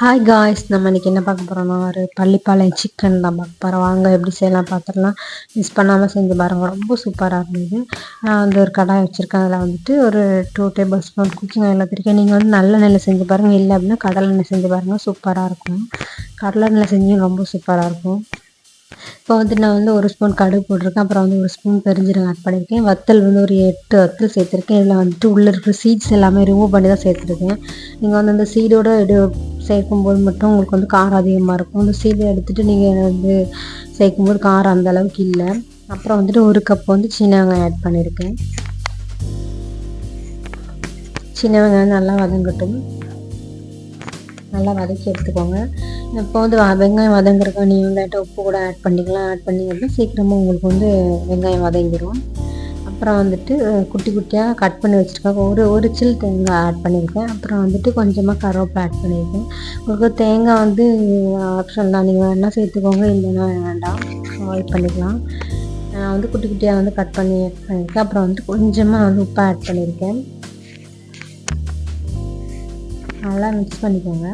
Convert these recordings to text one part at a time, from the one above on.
Hi guys, நம்ம இன்றைக்கி என்ன பார்க்க போகிறோம்னா ஒரு பள்ளிப்பாளையம் சிக்கன் தான் பார்க்க போகிறோம். வாங்க எப்படி செய்யலாம் பார்த்துடலாம். மிஸ் பண்ணாமல் செஞ்சு பாருங்கள், ரொம்ப சூப்பராக இருந்தது. நான் வந்து ஒரு கடாய் வச்சுருக்கேன். அதில் வந்துட்டு ஒரு 2 டேபிள் ஸ்பூன் குக்கிங் ஆயில் ஊற்றிருக்கேன். நீங்கள் வந்து நல்லெண்ணெயில் செஞ்சு பாருங்கள், இல்லை அப்படின்னா கடலெண்ணெய் செஞ்சு பாருங்கள், சூப்பராக இருக்கும். கடலெண்ணெயில் செஞ்சு ரொம்ப சூப்பராக இருக்கும். இப்போ வந்து நான் வந்து 1 ஸ்பூன் கடுகு போட்டிருக்கேன். அப்புறம் வந்து 1 ஸ்பூன் பெருஞ்சீரகம் ஆட் பண்ணியிருக்கேன். வத்தல் வந்து ஒரு 8 வத்தல் சேர்த்துருக்கேன். இதில் வந்துட்டு உள்ளே இருக்கிற சீட்ஸ் எல்லாமே ரிமூவ் பண்ணி தான் சேர்த்துருக்கேன். நீங்கள் வந்து அந்த சீடோடு சேர்க்கும்போது மட்டும் உங்களுக்கு வந்து காரம் அதிகமாக இருக்கும். அந்த சீடை எடுத்துகிட்டு நீங்கள் வந்து சேர்க்கும்போது காரம் அந்த அளவுக்கு இல்லை. அப்புறம் வந்துட்டு 1 கப் வந்து சின்ன வெங்காயம் ஆட் பண்ணியிருக்கேன். சின்ன வெங்காயம் நல்லா வதங்கட்டும், நல்லா வதக்கி எடுத்துக்கோங்க. இப்போ வந்து வெங்காயம் வதங்குறதுக்கு நீங்கள் லைட்டாக உப்பு கூட ஆட் பண்ணிக்கலாம். ஆட் பண்ணிங்க அப்படின்னா சீக்கிரமாக உங்களுக்கு வந்து வெங்காயம் வதங்கிடும். அப்புறம் வந்துட்டு குட்டி குட்டியாக கட் பண்ணி வச்சுருக்காங்க. ஒரு சில் தேங்காய் ஆட் பண்ணியிருக்கேன். அப்புறம் வந்துட்டு கொஞ்சமாக கருவேப்பிலை ஆட் பண்ணியிருக்கேன். உங்களுக்கு தேங்காய் வந்து ஆப்ஷன் தான், நீங்கள் வேணால் சேர்த்துக்கோங்க, இல்லைன்னா வேண்டாம், அவாய்ட் பண்ணிக்கலாம். நான் வந்து குட்டி குட்டியாக வந்து கட் பண்ணி ஆட் பண்ணியிருக்கேன். அப்புறம் வந்து கொஞ்சமாக வந்து உப்பு ஆட் பண்ணியிருக்கேன். நல்லா மிக்ஸ் பண்ணிக்கோங்க.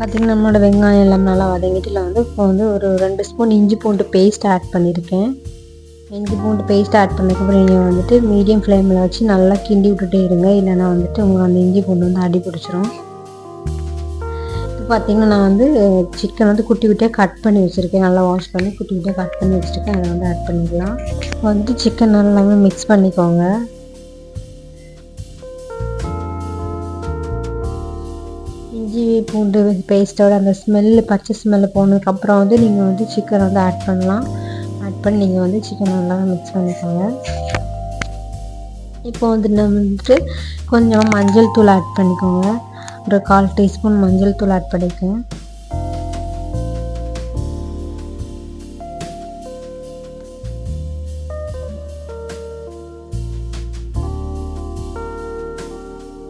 பார்த்திங்கன்னா நம்மளோட வெங்காயம் எல்லாம் நல்லா வதங்கிட்டு வந்து இப்போ வந்து ஒரு 2 ஸ்பூன் இஞ்சி பூண்டு பேஸ்ட் ஆட் பண்ணியிருக்கேன். இஞ்சி பூண்டு பேஸ்ட் ஆட் பண்ணதுக்கப்புறம் நீங்கள் வந்துட்டு மீடியம் ஃப்ளேமில் வச்சு நல்லா கிண்டி விட்டுட்டே இருங்க, இல்லைன்னா வந்துட்டு உங்களுக்கு அந்த இஞ்சி பூண்டு வந்து அடி பிடிச்சிரும். இப்போ பார்த்திங்கன்னா நான் வந்து சிக்கன் வந்து குட்டி குட்டியாக கட் பண்ணி வச்சுருக்கேன். நல்லா வாஷ் பண்ணி குட்டி குட்டியாக கட் பண்ணி வச்சுருக்கேன். அதை வந்து ஆட் பண்ணிக்கலாம். வந்துட்டு சிக்கன் நல்லாவே மிக்ஸ் பண்ணிக்கோங்க. இஞ்சி பூண்டு பேஸ்ட்டோட அந்த ஸ்மெல்லு, பச்சை ஸ்மெல்லு போனதுக்கப்புறம் வந்து நீங்கள் வந்து சிக்கன் வந்து ஆட் பண்ணலாம். ஆட் பண்ணி நீங்கள் வந்து சிக்கன் நல்லா மிக்ஸ் பண்ணிக்கோங்க. இப்போ வந்து நம்ம வந்துட்டு கொஞ்சம் மஞ்சள் தூள் ஆட் பண்ணிக்கோங்க. ஒரு 1/4 டீஸ்பூன் மஞ்சள் தூள் ஆட் பண்ணிக்கோங்க.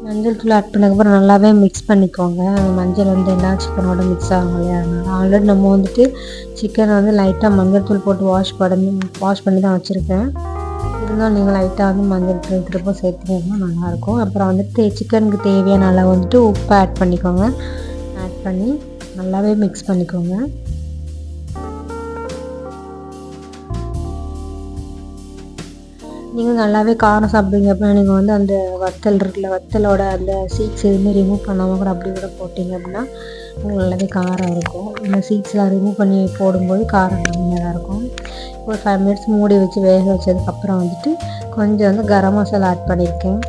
மஞ்சள் தூள் ஆட் பண்ணதுக்கப்புறம் நல்லாவே மிக்ஸ் பண்ணிக்கோங்க. மஞ்சள் வந்து எல்லா சிக்கனோட மிக்ஸ் ஆகும் இல்லையா, அதனால் ஆல்ரெடி நம்ம வந்துட்டு சிக்கனை வந்து லைட்டாக மஞ்சள் தூள் போட்டு வாஷ் பண்ணி தான் வச்சுருக்கேன். இருந்தாலும் நீங்கள் லைட்டாக வந்து மஞ்சள் தூள் திரும்ப சேர்த்துக்கிங்கன்னா நல்லாயிருக்கும். அப்புறம் வந்துட்டு சிக்கனுக்கு தேவையான அளவு வந்துட்டு உப்பு ஆட் பண்ணிக்கோங்க. ஆட் பண்ணி நல்லாவே மிக்ஸ் பண்ணிக்கோங்க. நீங்கள் நல்லாவே காரம் சாப்பிடுவீங்க அப்படின்னா நீங்கள் வந்து அந்த வத்தல் இருக்குல்ல, வத்தலோட அந்த சீட்ஸ் எதுவுமே ரிமூவ் பண்ணாமல் கூட அப்படி கூட போட்டிங்க அப்படின்னா உங்களுக்கு நல்லாவே காரம் இருக்கும். இந்த சீட்ஸ்லாம் ரிமூவ் பண்ணி போடும்போது காரம் கம்மியாக தான் இருக்கும். ஒரு 5 மினிட்ஸ் மூடி வச்சு வேக வச்சதுக்கப்புறம் வந்துட்டு கொஞ்சம் வந்து கரம் மசாலா ஆட் பண்ணியிருக்கேன்.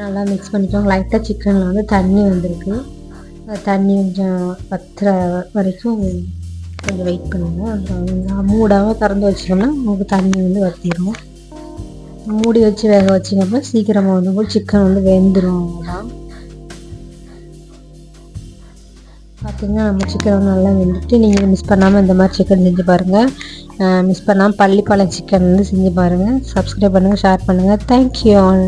நல்லா மிக்ஸ் பண்ணிக்கோங்க. லைட்டாக சிக்கனில் வந்து தண்ணி வந்திருக்கு. தண்ணி கொஞ்சம் வத்துற வரைக்கும் கொஞ்சம் வெயிட் பண்ணுங்கள். அப்புறம் மூடாமல் திறந்து வச்சிங்கன்னா உங்களுக்கு தண்ணி வந்து வற்றிடும். மூடி வச்சு வேக வச்சிங்கன்னா சீக்கிரமாக வந்து சிக்கன் வந்து வெந்துடும். அவ்வளோதான். பார்த்திங்கன்னா நம்ம சிக்கன் வந்து நல்லா வெந்துட்டு நீங்கள் மிஸ் பண்ணாமல் இந்த மாதிரி சிக்கன் செஞ்சு பாருங்கள். மிஸ் பண்ணாமல் பள்ளிப்பாளையம் சிக்கன் வந்து செஞ்சு பாருங்கள். சப்ஸ்கிரைப் பண்ணுங்கள், ஷேர் பண்ணுங்கள். Thank you all.